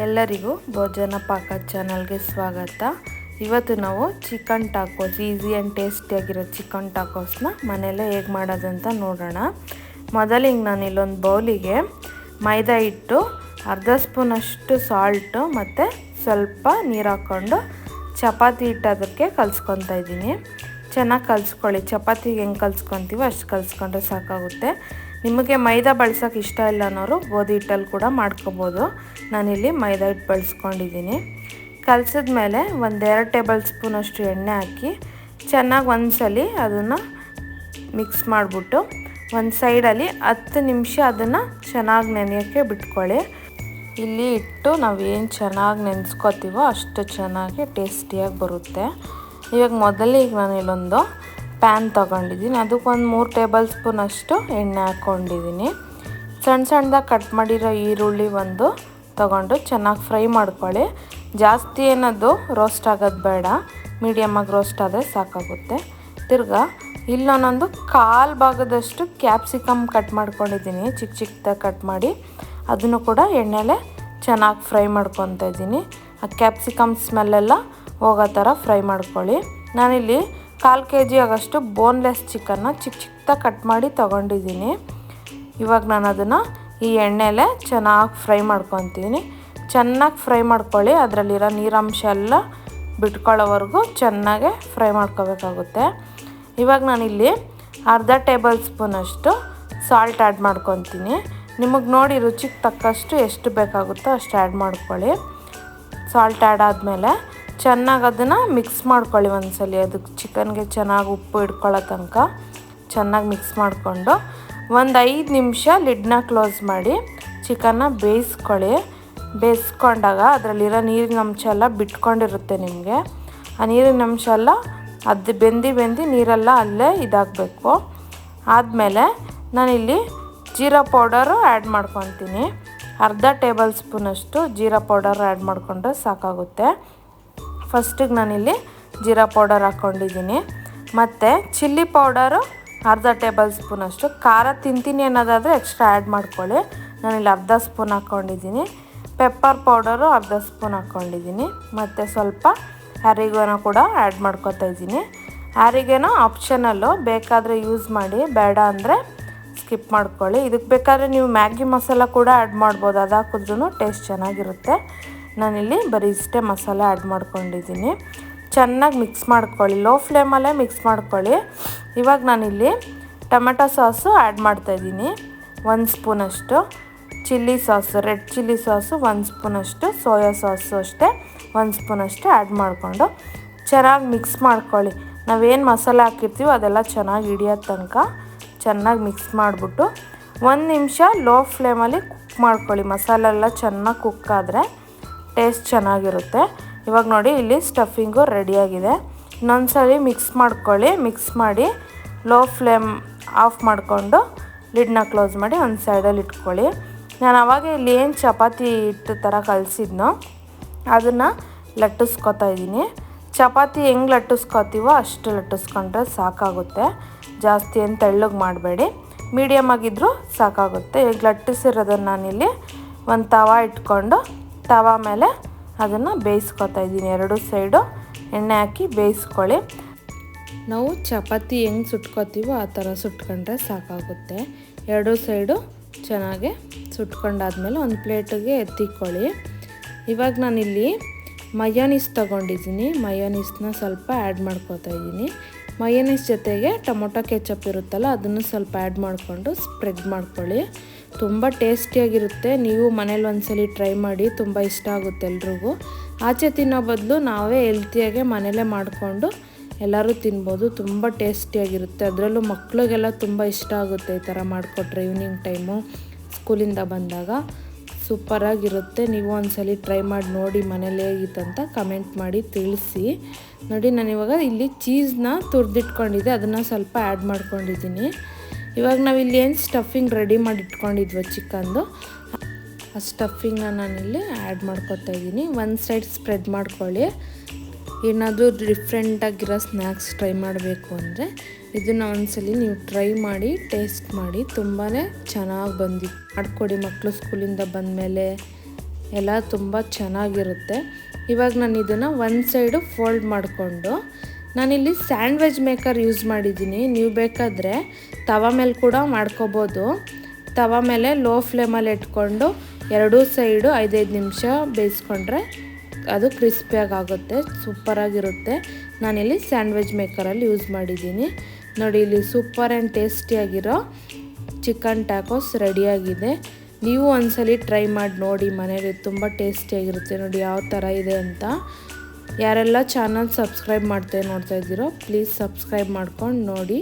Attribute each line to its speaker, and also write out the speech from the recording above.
Speaker 1: ಎಲ್ಲರಿಗೂ ಭೋಜನ ಪಾಕ ಚಾನಲ್ಗೆ ಸ್ವಾಗತ. ಇವತ್ತು ನಾವು chicken tacos, easy and ಟೇಸ್ಟಿಯಾಗಿರೋ chicken ಟಾಕೋಸ್ನ ಮನೆಯಲ್ಲೇ ಹೇಗೆ ಮಾಡೋದಂತ ನೋಡೋಣ. ಮೊದಲಿಗೆ ನಾನು ಇಲ್ಲೊಂದು ಬೌಲಿಗೆ ಮೈದಾ ಹಿಟ್ಟು, ಅರ್ಧ ಸ್ಪೂನಷ್ಟು ಸಾಲ್ಟು ಮತ್ತು ಸ್ವಲ್ಪ ನೀರು ಹಾಕ್ಕೊಂಡು ಚಪಾತಿ ಹಿಟ್ಟು ಅದಕ್ಕೆ ಕಲಿಸ್ಕೊತಾ ಇದ್ದೀನಿ. ಚೆನ್ನಾಗಿ ಕಲಿಸ್ಕೊಳ್ಳಿ. ಚಪಾತಿಗೆ ಹೆಂಗೆ ಕಲಿಸ್ಕೊತೀವೋ ಅಷ್ಟು ಕಲಿಸ್ಕೊಂಡ್ರೆ ಸಾಕಾಗುತ್ತೆ. ನಿಮಗೆ ಮೈದಾ ಬಳಸೋಕೆ ಇಷ್ಟ ಇಲ್ಲ ಅನ್ನೋರು ಗೋಧಿ ಹಿಟ್ಟಲ್ಲಿ ಕೂಡ ಮಾಡ್ಕೋಬೋದು. ನಾನಿಲ್ಲಿ ಮೈದಾ ಹಿಟ್ಟು ಬಳಸ್ಕೊಂಡಿದ್ದೀನಿ. ಕಲಸಿದ್ಮೇಲೆ 1-2 ಟೇಬಲ್ ಸ್ಪೂನಷ್ಟು ಎಣ್ಣೆ ಹಾಕಿ ಚೆನ್ನಾಗಿ ಒಂದ್ಸಲಿ ಅದನ್ನು ಮಿಕ್ಸ್ ಮಾಡಿಬಿಟ್ಟು ಒಂದು ಸೈಡಲ್ಲಿ 10 ನಿಮಿಷ ಅದನ್ನು ಚೆನ್ನಾಗಿ ನೆನೆಯೋಕ್ಕೆ ಬಿಟ್ಕೊಳ್ಳಿ. ಇಲ್ಲಿ ಇಟ್ಟು ನಾವೇನು ಚೆನ್ನಾಗಿ ನೆನೆಸ್ಕೋತೀವೋ ಅಷ್ಟು ಚೆನ್ನಾಗಿ ಟೇಸ್ಟಿಯಾಗಿ ಬರುತ್ತೆ. ಇವಾಗ ಮೊದಲಿಗೆ ನಾನು ಇಲ್ಲೊಂದು ಪ್ಯಾನ್ ತೊಗೊಂಡಿದ್ದೀನಿ. ಅದಕ್ಕೊಂದು 3 ಟೇಬಲ್ ಸ್ಪೂನಷ್ಟು ಎಣ್ಣೆ ಹಾಕ್ಕೊಂಡಿದ್ದೀನಿ. ಸಣ್ಣದಾಗಿ ಕಟ್ ಮಾಡಿರೋ ಈರುಳ್ಳಿ ಒಂದು ತೊಗೊಂಡು ಚೆನ್ನಾಗಿ ಫ್ರೈ ಮಾಡ್ಕೊಳ್ಳಿ. ಜಾಸ್ತಿ ಏನದು ರೋಸ್ಟ್ ಆಗೋದು ಬೇಡ, ಮೀಡಿಯಮಾಗಿ ರೋಸ್ಟ್ ಆದರೆ ಸಾಕಾಗುತ್ತೆ. ತಿರ್ಗಾ ಇಲ್ಲೊಂದೊಂದು 1/4 ಭಾಗದಷ್ಟು ಕ್ಯಾಪ್ಸಿಕಮ್ ಕಟ್ ಮಾಡ್ಕೊಂಡಿದ್ದೀನಿ, ಚಿಕ್ಕದಾಗಿ ಕಟ್ ಮಾಡಿ. ಅದನ್ನು ಕೂಡ ಎಣ್ಣೆಲೆ ಚೆನ್ನಾಗಿ ಫ್ರೈ ಮಾಡ್ಕೊತಾ ಇದ್ದೀನಿ. ಆ ಕ್ಯಾಪ್ಸಿಕಮ್ ಸ್ಮೆಲ್ಲೆಲ್ಲ ಹೋಗೋ ಥರ ಫ್ರೈ ಮಾಡ್ಕೊಳ್ಳಿ. ನಾನಿಲ್ಲಿ 1/4 kg ಆಗೋಷ್ಟು ಬೋನ್ಲೆಸ್ ಚಿಕನ್ನ ಚಿಕ್ಕದಾಗಿ ಕಟ್ ಮಾಡಿ ತೊಗೊಂಡಿದ್ದೀನಿ. ಇವಾಗ ನಾನು ಅದನ್ನು ಈ ಎಣ್ಣೆಲೆ ಚೆನ್ನಾಗಿ ಫ್ರೈ ಮಾಡ್ಕೊತೀನಿ. ಚೆನ್ನಾಗಿ ಫ್ರೈ ಮಾಡ್ಕೊಳ್ಳಿ. ಅದರಲ್ಲಿರೋ ನೀರಂಶ ಎಲ್ಲ ಬಿಟ್ಕೊಳ್ಳೋವರೆಗೂ ಚೆನ್ನಾಗೆ ಫ್ರೈ ಮಾಡ್ಕೋಬೇಕಾಗುತ್ತೆ. ಇವಾಗ ನಾನಿಲ್ಲಿ ಅರ್ಧ ಟೇಬಲ್ ಸ್ಪೂನಷ್ಟು ಸಾಲ್ಟ್ ಆ್ಯಡ್ ಮಾಡ್ಕೊತೀನಿ. ನಿಮಗೆ ನೋಡಿ ರುಚಿಗೆ ತಕ್ಕಷ್ಟು ಎಷ್ಟು ಬೇಕಾಗುತ್ತೋ ಅಷ್ಟು ಆ್ಯಡ್ ಮಾಡ್ಕೊಳ್ಳಿ. ಸಾಲ್ಟ್ ಆ್ಯಡ್ ಆದಮೇಲೆ ಚೆನ್ನಾಗಿ ಅದನ್ನು ಮಿಕ್ಸ್ ಮಾಡ್ಕೊಳ್ಳಿ. ಒಂದ್ಸಲಿ ಅದಕ್ಕೆ ಚಿಕನ್ಗೆ ಚೆನ್ನಾಗಿ ಉಪ್ಪು ಹಿಡ್ಕೊಳ್ಳೋ ತನಕ ಚೆನ್ನಾಗಿ ಮಿಕ್ಸ್ ಮಾಡಿಕೊಂಡು 5 ನಿಮಿಷ ಲಿಡ್ನ ಕ್ಲೋಸ್ ಮಾಡಿ ಚಿಕನ್ನ ಬೇಯಿಸ್ಕೊಳ್ಳಿ. ಬೇಯಿಸ್ಕೊಂಡಾಗ ಅದರಲ್ಲಿರೋ ನೀರಿನ ಅಂಶ ಎಲ್ಲ ಬಿಟ್ಕೊಂಡಿರುತ್ತೆ ನಿಮಗೆ. ಆ ನೀರಿನ ಅಂಶ ಎಲ್ಲ ಅದು ಬೆಂದು ನೀರೆಲ್ಲ ಅಲ್ಲೇ ಇದಾಗಬೇಕು. ಆದಮೇಲೆ ನಾನಿಲ್ಲಿ ಜೀರಾ ಪೌಡರು ಆ್ಯಡ್ ಮಾಡ್ಕೊತೀನಿ. ಅರ್ಧ ಟೇಬಲ್ ಸ್ಪೂನಷ್ಟು ಜೀರಾ ಪೌಡರ್ ಆ್ಯಡ್ ಮಾಡಿಕೊಂಡ್ರೆ ಸಾಕಾಗುತ್ತೆ. ಫಸ್ಟಿಗೆ ನಾನಿಲ್ಲಿ ಜೀರಾ ಪೌಡರ್ ಹಾಕ್ಕೊಂಡಿದ್ದೀನಿ. ಮತ್ತು ಚಿಲ್ಲಿ ಪೌಡರು ಅರ್ಧ ಟೇಬಲ್ ಸ್ಪೂನಷ್ಟು. ಖಾರ ತಿಂತೀನಿ ಅನ್ನೋದಾದರೆ ಎಕ್ಸ್ಟ್ರಾ ಆ್ಯಡ್ ಮಾಡ್ಕೊಳ್ಳಿ. ನಾನಿಲ್ಲಿ ಅರ್ಧ ಸ್ಪೂನ್ ಹಾಕ್ಕೊಂಡಿದ್ದೀನಿ. ಪೆಪ್ಪರ್ ಪೌಡರು ಅರ್ಧ ಸ್ಪೂನ್ ಹಾಕ್ಕೊಂಡಿದ್ದೀನಿ. ಮತ್ತು ಸ್ವಲ್ಪ ಆರಿಗಾನೋ ಕೂಡ ಆ್ಯಡ್ ಮಾಡ್ಕೊತಾ ಇದ್ದೀನಿ. ಆರಿಗಾನೋ ಆಪ್ಷನಲ್ಲು, ಬೇಕಾದರೆ ಯೂಸ್ ಮಾಡಿ, ಬೇಡ ಅಂದರೆ ಸ್ಕಿಪ್ ಮಾಡ್ಕೊಳ್ಳಿ. ಇದಕ್ಕೆ ಬೇಕಾದರೆ ನೀವು ಮ್ಯಾಗಿ ಮಸಾಲ ಕೂಡ ಆ್ಯಡ್ ಮಾಡ್ಬೋದು, ಅದು ಹಾಕಿದ್ರೂ ಟೇಸ್ಟ್ ಚೆನ್ನಾಗಿರುತ್ತೆ. ನಾನಿಲ್ಲಿ ಬರೀ ಇಷ್ಟೇ ಮಸಾಲೆ ಆ್ಯಡ್ ಮಾಡ್ಕೊಂಡಿದ್ದೀನಿ. ಚೆನ್ನಾಗಿ ಮಿಕ್ಸ್ ಮಾಡ್ಕೊಳ್ಳಿ, ಲೋ ಫ್ಲೇಮಲ್ಲೇ ಮಿಕ್ಸ್ ಮಾಡ್ಕೊಳ್ಳಿ. ಇವಾಗ ನಾನಿಲ್ಲಿ ಟೊಮೆಟೊ ಸಾಸು ಆ್ಯಡ್ ಮಾಡ್ತಾಯಿದ್ದೀನಿ. 1 ಸ್ಪೂನಷ್ಟು chilli sauce, red chilli sauce 1 ಸ್ಪೂನಷ್ಟು, ಸೋಯಾ ಸಾಸು ಅಷ್ಟೇ 1 ಸ್ಪೂನಷ್ಟು ಆ್ಯಡ್ ಮಾಡಿಕೊಂಡು ಚೆನ್ನಾಗಿ ಮಿಕ್ಸ್ ಮಾಡ್ಕೊಳ್ಳಿ. ನಾವೇನು ಮಸಾಲೆ ಹಾಕಿರ್ತೀವೋ ಅದೆಲ್ಲ ಚೆನ್ನಾಗಿ ಹಿಡಿಯೋ ತನಕ ಚೆನ್ನಾಗಿ ಮಿಕ್ಸ್ ಮಾಡಿಬಿಟ್ಟು 1 ನಿಮಿಷ ಲೋ ಫ್ಲೇಮಲ್ಲಿ ಕುಕ್ ಮಾಡ್ಕೊಳ್ಳಿ. ಮಸಾಲೆ ಎಲ್ಲ ಚೆನ್ನಾಗಿ ಕುಕ್ ಆದರೆ ಟೇಸ್ಟ್ ಚೆನ್ನಾಗಿರುತ್ತೆ. ಇವಾಗ ನೋಡಿ ಇಲ್ಲಿ ಸ್ಟಫಿಂಗು ರೆಡಿಯಾಗಿದೆ. ಇನ್ನೊಂದು ಸಲ ಮಿಕ್ಸ್ ಮಾಡ್ಕೊಳ್ಳಿ. ಮಿಕ್ಸ್ ಮಾಡಿ ಲೋ ಫ್ಲೇಮ್ ಆಫ್ ಮಾಡಿಕೊಂಡು ಲಿಡ್ನ ಕ್ಲೋಸ್ ಮಾಡಿ ಒಂದು ಸೈಡಲ್ಲಿ ಇಟ್ಕೊಳ್ಳಿ. ನಾನು ಆವಾಗ ಇಲ್ಲಿ ಏನು ಚಪಾತಿ ಹಿಟ್ಟು ಥರ ಕಲಸಿದ್ನೋ ಅದನ್ನು ಲಟ್ಟಿಸ್ಕೊತಾ ಇದ್ದೀನಿ. ಚಪಾತಿ ಹೆಂಗೆ ಲಟ್ಟಿಸ್ಕೊತೀವೋ ಅಷ್ಟು ಲಟ್ಟಿಸ್ಕೊಂಡ್ರೆ ಸಾಕಾಗುತ್ತೆ. ಜಾಸ್ತಿ ಏನು ತೆಳ್ಳಗೆ ಮಾಡಬೇಡಿ, ಮೀಡಿಯಮ್ ಆಗಿದ್ದರೂ ಸಾಕಾಗುತ್ತೆ. ಈಗ ಲಟ್ಟಿಸಿರೋದನ್ನು ನಾನಿಲ್ಲಿ ಒಂದು ತವ ಇಟ್ಕೊಂಡು ತವ ಮೇಲೆ ಅದನ್ನು ಬೇಯಿಸ್ಕೊತಾ ಇದ್ದೀನಿ. 2 ಸೈಡು ಎಣ್ಣೆ ಹಾಕಿ ಬೇಯಿಸ್ಕೊಳ್ಳಿ. ನಾವು ಚಪಾತಿ ಹೆಂಗೆ ಸುಟ್ಕೋತೀವೋ ಆ ಥರ ಸುಟ್ಕೊಂಡ್ರೆ ಸಾಕಾಗುತ್ತೆ. 2 ಸೈಡು ಚೆನ್ನಾಗಿ ಸುಟ್ಕೊಂಡಾದ್ಮೇಲೆ ಒಂದು ಪ್ಲೇಟಿಗೆ ಎತ್ತಿಕೊಳ್ಳಿ. ಇವಾಗ ನಾನಿಲ್ಲಿ ಮಯೋನೀಸ್ ತೊಗೊಂಡಿದ್ದೀನಿ. ಮಯೋನೀಸ್ನ ಸ್ವಲ್ಪ ಆ್ಯಡ್ ಮಾಡ್ಕೋತಾ ಇದ್ದೀನಿ. ಮಯೋನೀಸ್ ಜೊತೆಗೆ ಟೊಮೊಟೊ ಕೆಚಪ್ ಇರುತ್ತಲ್ಲ ಅದನ್ನು ಸ್ವಲ್ಪ ಆ್ಯಡ್ ಮಾಡಿಕೊಂಡು ಸ್ಪ್ರೆಡ್ ಮಾಡ್ಕೊಳ್ಳಿ. ತುಂಬ ಟೇಸ್ಟಿಯಾಗಿರುತ್ತೆ. ನೀವು ಮನೇಲಿ ಒಂದ್ಸಲಿ ಟ್ರೈ ಮಾಡಿ, ತುಂಬ ಇಷ್ಟ ಆಗುತ್ತೆ ಎಲ್ರಿಗೂ. ಆಚೆ ತಿನ್ನೋ ಬದಲು ನಾವೇ ಹೆಲ್ತಿಯಾಗೆ ಮನೇಲೇ ಮಾಡಿಕೊಂಡು ಎಲ್ಲರೂ ತಿನ್ಬೋದು. ತುಂಬ ಟೇಸ್ಟಿಯಾಗಿರುತ್ತೆ. ಅದರಲ್ಲೂ ಮಕ್ಕಳಿಗೆಲ್ಲ ತುಂಬ ಇಷ್ಟ ಆಗುತ್ತೆ ಈ ಥರ ಮಾಡಿಕೊಟ್ರೆ. ಈವ್ನಿಂಗ್ ಟೈಮು ಸ್ಕೂಲಿಂದ ಬಂದಾಗ ಸೂಪರಾಗಿರುತ್ತೆ. ನೀವು ಒಂದ್ಸಲಿ ಟ್ರೈ ಮಾಡಿ ನೋಡಿ ಮನೇಲಿ ಹೇಗಿತ್ತಂತ ಕಮೆಂಟ್ ಮಾಡಿ ತಿಳಿಸಿ. ನೋಡಿ ನಾನಿವಾಗ ಇಲ್ಲಿ ಚೀಸ್ನ ತುರಿದಿಟ್ಕೊಂಡಿದ್ದೆ, ಅದನ್ನು ಸ್ವಲ್ಪ ಆ್ಯಡ್ ಮಾಡ್ಕೊಂಡಿದ್ದೀನಿ. ಇವಾಗ ನಾವಿಲ್ಲಿ ಏನು ಸ್ಟಫಿಂಗ್ ರೆಡಿ ಮಾಡಿ ಇಟ್ಕೊಂಡಿದ್ವೋ ಚಿಕನ್ದು, ಆ ಸ್ಟಫಿಂಗ್ನ ನಾನಿಲ್ಲಿ ಆ್ಯಡ್ ಮಾಡ್ಕೊತಾ ಇದ್ದೀನಿ. ಒಂದು ಸೈಡ್ ಸ್ಪ್ರೆಡ್ ಮಾಡ್ಕೊಳ್ಳಿ. ಏನಾದರೂ ಡಿಫ್ರೆಂಟಾಗಿರೋ ಸ್ನ್ಯಾಕ್ಸ್ ಟ್ರೈ ಮಾಡಬೇಕು ಅಂದರೆ ಇದನ್ನು ಒಂದ್ಸಲಿ ನೀವು ಟ್ರೈ ಮಾಡಿ ಟೇಸ್ಟ್ ಮಾಡಿ. ತುಂಬಾ ಚೆನ್ನಾಗಿ ಬಂದಿತ್ತು. ಮಾಡಿಕೊಡಿ ಮಕ್ಕಳು ಸ್ಕೂಲಿಂದ ಬಂದಮೇಲೆ ಎಲ್ಲ ತುಂಬ ಚೆನ್ನಾಗಿರುತ್ತೆ. ಇವಾಗ ನಾನು ಇದನ್ನು ಒಂದು ಸೈಡು ಫೋಲ್ಡ್ ಮಾಡಿಕೊಂಡು ನಾನಿಲ್ಲಿ ಸ್ಯಾಂಡ್ವಿಚ್ ಮೇಕರ್ ಯೂಸ್ ಮಾಡಿದ್ದೀನಿ. ನೀವು ಬೇಕಾದರೆ ತವ ಮೇಲೆ ಕೂಡ ಮಾಡ್ಕೋಬೋದು. ತವ ಮೇಲೆ ಲೋ ಫ್ಲೇಮಲ್ಲಿ ಇಟ್ಕೊಂಡು ಎರಡೂ ಸೈಡು 5-5 ನಿಮಿಷ ಬೇಯಿಸ್ಕೊಂಡ್ರೆ ಅದು ಕ್ರಿಸ್ಪಿಯಾಗಿ ಆಗುತ್ತೆ, ಸೂಪರಾಗಿರುತ್ತೆ. ನಾನಿಲ್ಲಿ ಸ್ಯಾಂಡ್ವಿಚ್ ಮೇಕರಲ್ಲಿ ಯೂಸ್ ಮಾಡಿದ್ದೀನಿ. ನೋಡಿ, ಇಲ್ಲಿ ಸೂಪರ್ ಆ್ಯಂಡ್ ಟೇಸ್ಟಿಯಾಗಿರೋ ಚಿಕನ್ ಟ್ಯಾಕೋಸ್ ರೆಡಿಯಾಗಿದೆ. ನೀವು ಒಂದ್ಸಲಿ ಟ್ರೈ ಮಾಡಿ ನೋಡಿ ಮನೇಲಿ, ತುಂಬ ಟೇಸ್ಟಿಯಾಗಿರುತ್ತೆ. ನೋಡಿ ಯಾವ ಥರ ಇದೆ ಅಂತ. ಯಾರೆಲ್ಲ ಚಾನಲ್ ಸಬ್ಸ್ಕ್ರೈಬ್ ನೋಡ್ತಾ ಇದ್ದೀರೋ ಪ್ಲೀಸ್ ಸಬ್ಸ್ಕ್ರೈಬ್ ಮಾಡ್ಕೊಂಡು ನೋಡಿ.